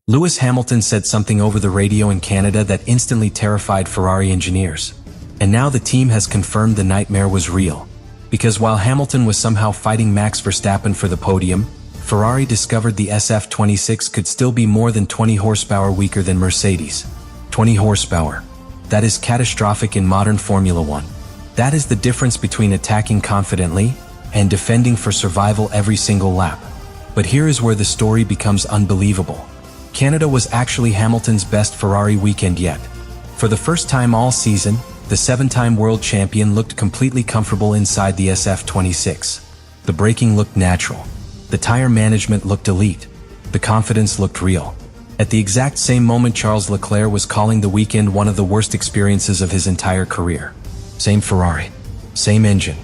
Lewis Hamilton said something over the radio in Canada that instantly terrified Ferrari engineers. And now the team has confirmed the nightmare was real. Because while Hamilton was somehow fighting Max Verstappen for the podium, Ferrari discovered the SF26 could still be more than 20 horsepower weaker than Mercedes. 20 horsepower. That is catastrophic in modern Formula One. That is the difference between attacking confidently and defending for survival every single lap. But here is where the story becomes unbelievable. Canada was actually Hamilton's best Ferrari weekend yet. For the first time all season, the 7-time world champion looked completely comfortable inside the SF26. The braking looked natural. The tire management looked elite. The confidence looked real. At the exact same moment, Charles Leclerc was calling the weekend one of the worst experiences of his entire career. Same Ferrari. Same engine.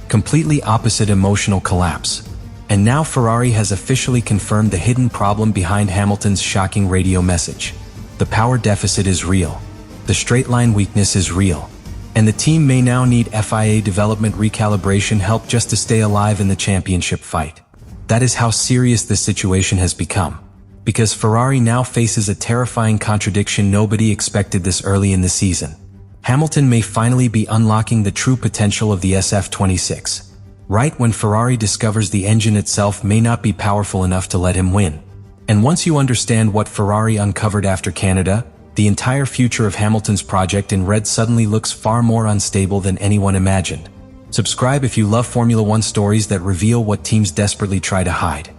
Completely opposite emotional collapse. And now Ferrari has officially confirmed the hidden problem behind Hamilton's shocking radio message. The power deficit is real. The straight line weakness is real. And the team may now need FIA development recalibration help just to stay alive in the championship fight. That is how serious this situation has become. Because Ferrari now faces a terrifying contradiction. Nobody expected this early in the season. Hamilton may finally be unlocking the true potential of the SF26. Right when Ferrari discovers the engine itself may not be powerful enough to let him win. And once you understand what Ferrari uncovered after Canada, the entire future of Hamilton's project in red suddenly looks far more unstable than anyone imagined. Subscribe if you love Formula One stories that reveal what teams desperately try to hide.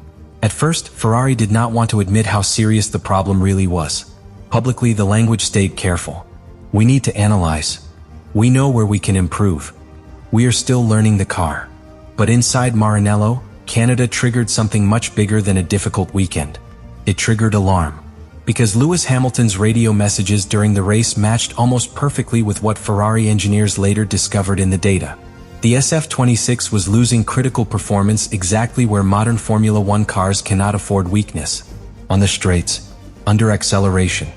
At first, Ferrari did not want to admit how serious the problem really was. Publicly, the language stayed careful. We need to analyze. We know where we can improve. We are still learning the car. But inside Maranello, Canada triggered something much bigger than a difficult weekend. It triggered alarm. Because Lewis Hamilton's radio messages during the race matched almost perfectly with what Ferrari engineers later discovered in the data. The SF26 was losing critical performance exactly where modern Formula One cars cannot afford weakness. On the straights, under acceleration,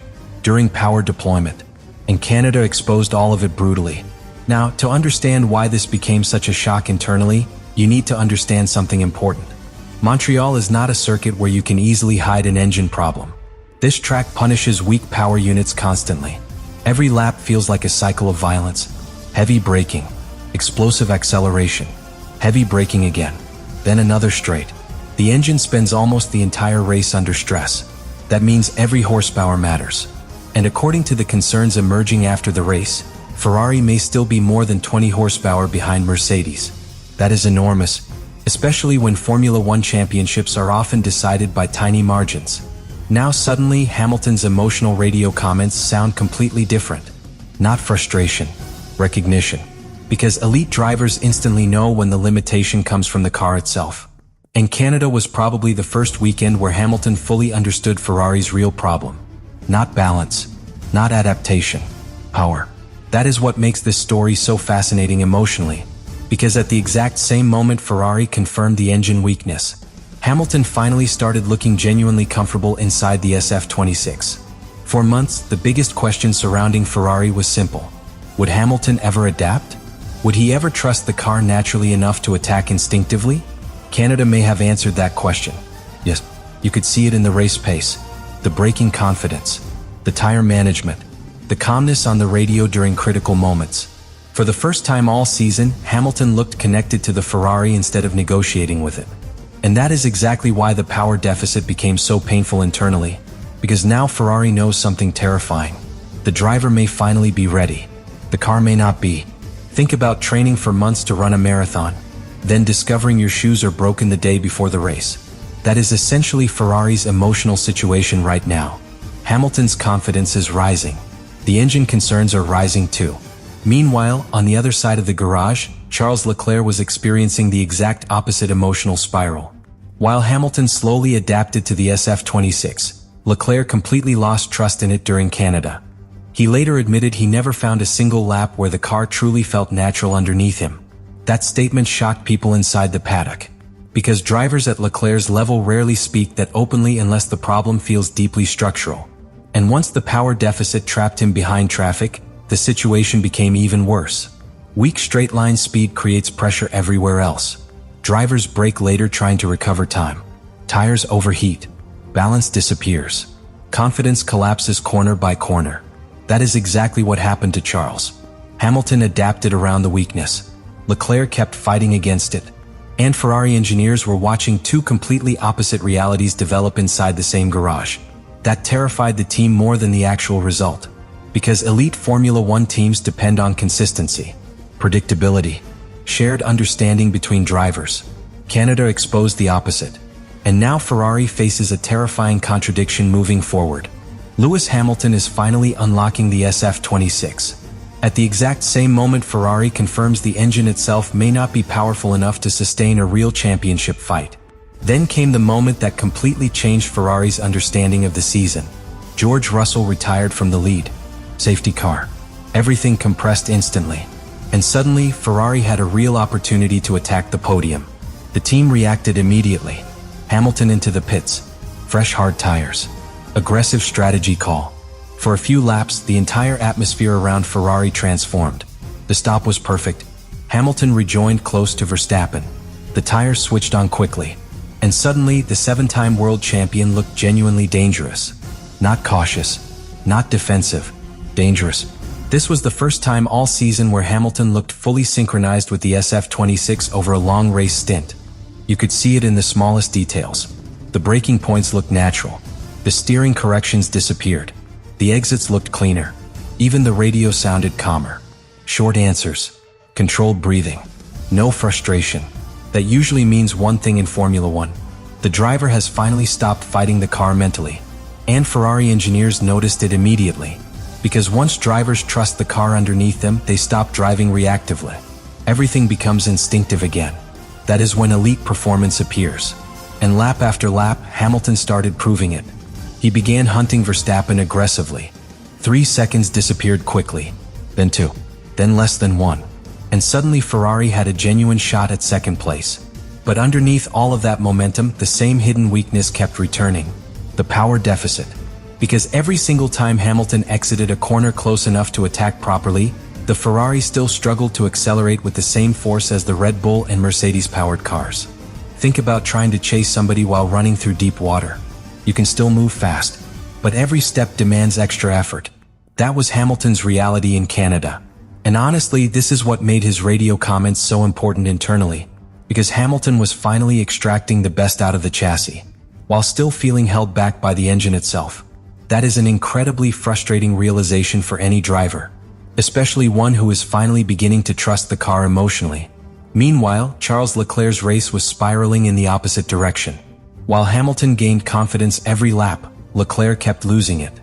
during power deployment. And Canada exposed all of it brutally. Now, to understand why this became such a shock internally, you need to understand something important. Montreal is not a circuit where you can easily hide an engine problem. This track punishes weak power units constantly. Every lap feels like a cycle of violence. Heavy braking, explosive acceleration, heavy braking again, then another straight. The engine spends almost the entire race under stress. That means every horsepower matters. And according to the concerns emerging after the race, Ferrari may still be more than 20 horsepower behind Mercedes. That is enormous, especially when Formula One championships are often decided by tiny margins. Now suddenly, Hamilton's emotional radio comments sound completely different. Not frustration, recognition. Because elite drivers instantly know when the limitation comes from the car itself. And Canada was probably the first weekend where Hamilton fully understood Ferrari's real problem. Not balance, not adaptation, power. That is what makes this story so fascinating emotionally. Because at the exact same moment Ferrari confirmed the engine weakness, Hamilton finally started looking genuinely comfortable inside the SF26. For months, the biggest question surrounding Ferrari was simple. Would Hamilton ever adapt? Would he ever trust the car naturally enough to attack instinctively? Canada may have answered that question. Yes, you could see it in the race pace, the braking confidence, the tire management, the calmness on the radio during critical moments. For the first time all season, Hamilton looked connected to the Ferrari instead of negotiating with it. And that is exactly why the power deficit became so painful internally. Because now Ferrari knows something terrifying. The driver may finally be ready. The car may not be. Think about training for months to run a marathon, then discovering your shoes are broken the day before the race. That is essentially Ferrari's emotional situation right now. Hamilton's confidence is rising. The engine concerns are rising too. Meanwhile, on the other side of the garage, Charles Leclerc was experiencing the exact opposite emotional spiral. While Hamilton slowly adapted to the SF26, Leclerc completely lost trust in it during Canada. He later admitted he never found a single lap where the car truly felt natural underneath him. That statement shocked people inside the paddock. Because drivers at Leclerc's level rarely speak that openly unless the problem feels deeply structural. And once the power deficit trapped him behind traffic, the situation became even worse. Weak straight-line speed creates pressure everywhere else. Drivers brake later trying to recover time. Tires overheat. Balance disappears. Confidence collapses corner by corner. That is exactly what happened to Charles. Hamilton adapted around the weakness. Leclerc kept fighting against it. And Ferrari engineers were watching two completely opposite realities develop inside the same garage. That terrified the team more than the actual result. Because elite Formula One teams depend on consistency, predictability, shared understanding between drivers. Canada exposed the opposite. And now Ferrari faces a terrifying contradiction moving forward. Lewis Hamilton is finally unlocking the SF26. At the exact same moment, Ferrari confirms the engine itself may not be powerful enough to sustain a real championship fight. Then came the moment that completely changed Ferrari's understanding of the season. George Russell retired from the lead. Safety car. Everything compressed instantly. And suddenly, Ferrari had a real opportunity to attack the podium. The team reacted immediately. Hamilton into the pits. Fresh hard tires. Aggressive strategy call. For a few laps, the entire atmosphere around Ferrari transformed. The stop was perfect. Hamilton rejoined close to Verstappen. The tires switched on quickly. And suddenly, the seven-time world champion looked genuinely dangerous. Not cautious. Not defensive. Dangerous. This was the first time all season where Hamilton looked fully synchronized with the SF26 over a long race stint. You could see it in the smallest details. The braking points looked natural. The steering corrections disappeared. The exits looked cleaner. Even the radio sounded calmer. Short answers. Controlled breathing. No frustration. That usually means one thing in Formula One. The driver has finally stopped fighting the car mentally. And Ferrari engineers noticed it immediately. Because once drivers trust the car underneath them, they stop driving reactively. Everything becomes instinctive again. That is when elite performance appears. And lap after lap, Hamilton started proving it. He began hunting Verstappen aggressively. 3 seconds disappeared quickly. Then 2. Then less than 1. And suddenly Ferrari had a genuine shot at second place. But underneath all of that momentum, the same hidden weakness kept returning. The power deficit. Because every single time Hamilton exited a corner close enough to attack properly, the Ferrari still struggled to accelerate with the same force as the Red Bull and Mercedes-powered cars. Think about trying to chase somebody while running through deep water. You can still move fast, but every step demands extra effort. That was Hamilton's reality in Canada. And honestly, this is what made his radio comments so important internally, because Hamilton was finally extracting the best out of the chassis, while still feeling held back by the engine itself. That is an incredibly frustrating realization for any driver, especially one who is finally beginning to trust the car emotionally. Meanwhile, Charles Leclerc's race was spiraling in the opposite direction. While Hamilton gained confidence every lap, Leclerc kept losing it.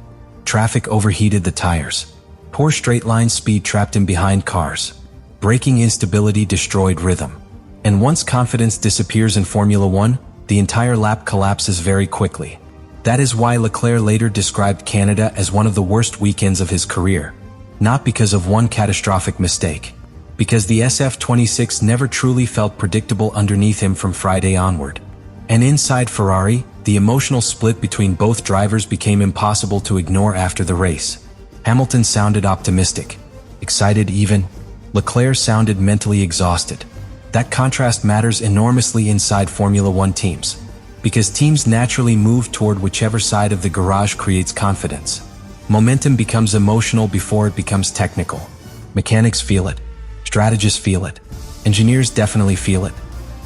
Traffic overheated the tires. Poor straight-line speed trapped him behind cars. Braking instability destroyed rhythm. And once confidence disappears in Formula One, the entire lap collapses very quickly. That is why Leclerc later described Canada as one of the worst weekends of his career. Not because of one catastrophic mistake. Because the SF26 never truly felt predictable underneath him from Friday onward. And inside Ferrari, the emotional split between both drivers became impossible to ignore after the race. Hamilton sounded optimistic, excited even. Leclerc sounded mentally exhausted. That contrast matters enormously inside Formula One teams, because teams naturally move toward whichever side of the garage creates confidence. Momentum becomes emotional before it becomes technical. Mechanics feel it. Strategists feel it. Engineers definitely feel it.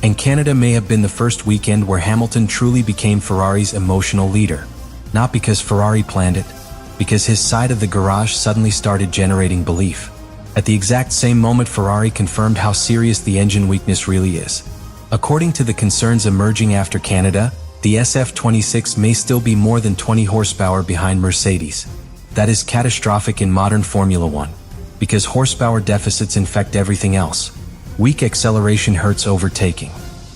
And Canada may have been the first weekend where Hamilton truly became Ferrari's emotional leader. Not because Ferrari planned it, because his side of the garage suddenly started generating belief. At the exact same moment, Ferrari confirmed how serious the engine weakness really is. According to the concerns emerging after Canada, the SF26 may still be more than 20 horsepower behind Mercedes. That is catastrophic in modern Formula One, because horsepower deficits infect everything else. Weak acceleration hurts overtaking.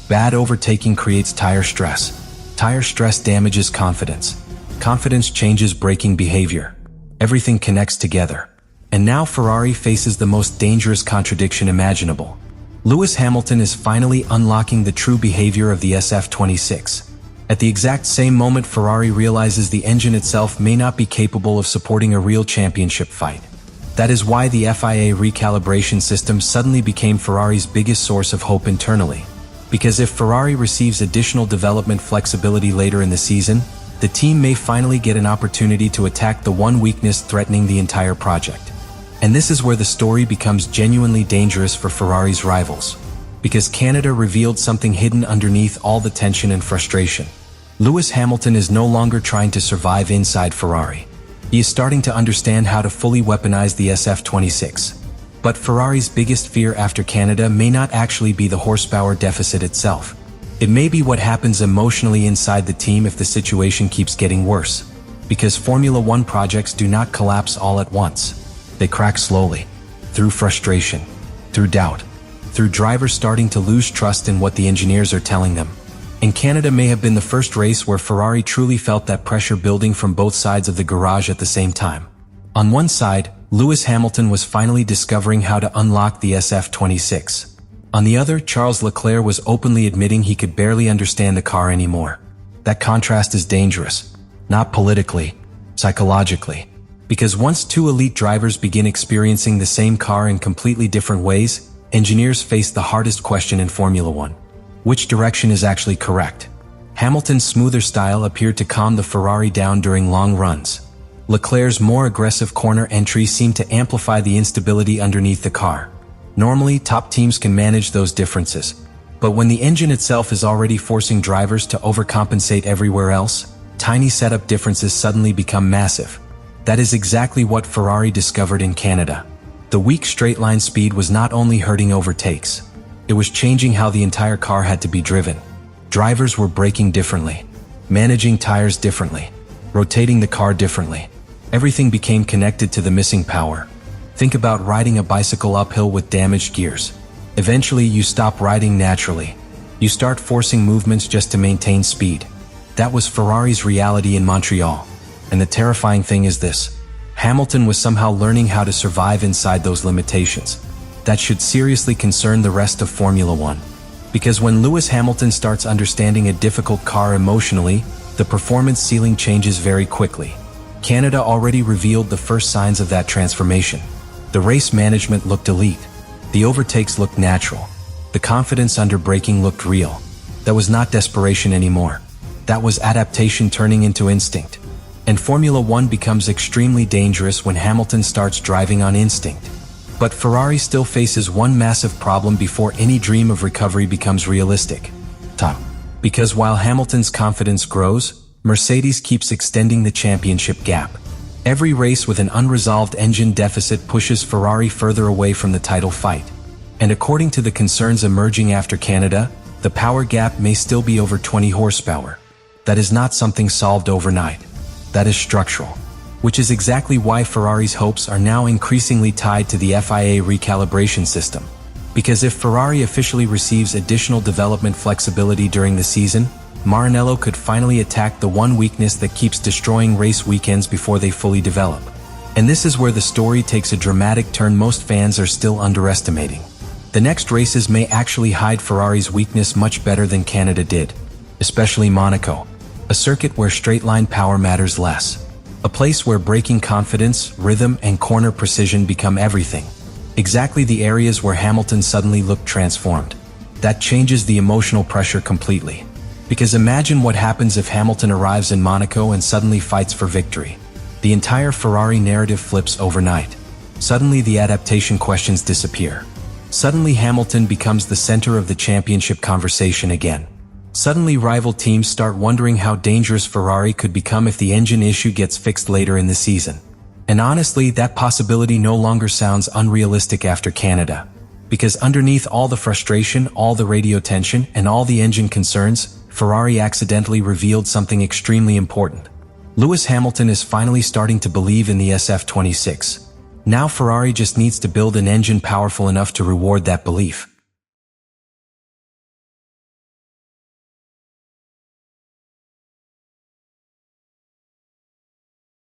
Bad overtaking creates tire stress. Tire stress damages confidence. Confidence changes braking behavior. Everything connects together. And now Ferrari faces the most dangerous contradiction imaginable. Lewis Hamilton is finally unlocking the true behavior of the SF26. At the exact same moment, Ferrari realizes the engine itself may not be capable of supporting a real championship fight. That is why the FIA recalibration system suddenly became Ferrari's biggest source of hope internally. Because if Ferrari receives additional development flexibility later in the season, the team may finally get an opportunity to attack the one weakness threatening the entire project. And this is where the story becomes genuinely dangerous for Ferrari's rivals. Because Canada revealed something hidden underneath all the tension and frustration. Lewis Hamilton is no longer trying to survive inside Ferrari. He is starting to understand how to fully weaponize the SF26. But Ferrari's biggest fear after Canada may not actually be the horsepower deficit itself. It may be what happens emotionally inside the team if the situation keeps getting worse. Because Formula One projects do not collapse all at once. They crack slowly. Through frustration. Through doubt. Through drivers starting to lose trust in what the engineers are telling them. And Canada may have been the first race where Ferrari truly felt that pressure building from both sides of the garage at the same time. On one side, Lewis Hamilton was finally discovering how to unlock the SF26. On the other, Charles Leclerc was openly admitting he could barely understand the car anymore. That contrast is dangerous. Not politically, psychologically. Because once two elite drivers begin experiencing the same car in completely different ways, engineers face the hardest question in Formula One. Which direction is actually correct? Hamilton's smoother style appeared to calm the Ferrari down during long runs. Leclerc's more aggressive corner entry seemed to amplify the instability underneath the car. Normally, top teams can manage those differences. But when the engine itself is already forcing drivers to overcompensate everywhere else, tiny setup differences suddenly become massive. That is exactly what Ferrari discovered in Canada. The weak straight-line speed was not only hurting overtakes. It was changing how the entire car had to be driven. Drivers were braking differently, managing tires differently, rotating the car differently. Everything became connected to the missing power. Think about riding a bicycle uphill with damaged gears. Eventually, you stop riding naturally. You start forcing movements just to maintain speed. That was Ferrari's reality in Montreal. And the terrifying thing is this. Hamilton was somehow learning how to survive inside those limitations. That should seriously concern the rest of Formula One. Because when Lewis Hamilton starts understanding a difficult car emotionally, the performance ceiling changes very quickly. Canada already revealed the first signs of that transformation. The race management looked elite. The overtakes looked natural. The confidence under braking looked real. That was not desperation anymore. That was adaptation turning into instinct. And Formula One becomes extremely dangerous when Hamilton starts driving on instinct. But Ferrari still faces one massive problem before any dream of recovery becomes realistic. Because while Hamilton's confidence grows, Mercedes keeps extending the championship gap. Every race with an unresolved engine deficit pushes Ferrari further away from the title fight. And according to the concerns emerging after Canada, the power gap may still be over 20 horsepower. That is not something solved overnight. That is structural. Which is exactly why Ferrari's hopes are now increasingly tied to the FIA recalibration system. Because if Ferrari officially receives additional development flexibility during the season, Maranello could finally attack the one weakness that keeps destroying race weekends before they fully develop. And this is where the story takes a dramatic turn most fans are still underestimating. The next races may actually hide Ferrari's weakness much better than Canada did. Especially Monaco, a circuit where straight-line power matters less. A place where braking confidence, rhythm, and corner precision become everything. Exactly the areas where Hamilton suddenly looked transformed. That changes the emotional pressure completely. Because imagine what happens if Hamilton arrives in Monaco and suddenly fights for victory. The entire Ferrari narrative flips overnight. Suddenly the adaptation questions disappear. Suddenly Hamilton becomes the center of the championship conversation again. Suddenly rival teams start wondering how dangerous Ferrari could become if the engine issue gets fixed later in the season. And honestly, that possibility no longer sounds unrealistic after Canada. Because underneath all the frustration, all the radio tension, and all the engine concerns, Ferrari accidentally revealed something extremely important. Lewis Hamilton is finally starting to believe in the SF26. Now Ferrari just needs to build an engine powerful enough to reward that belief.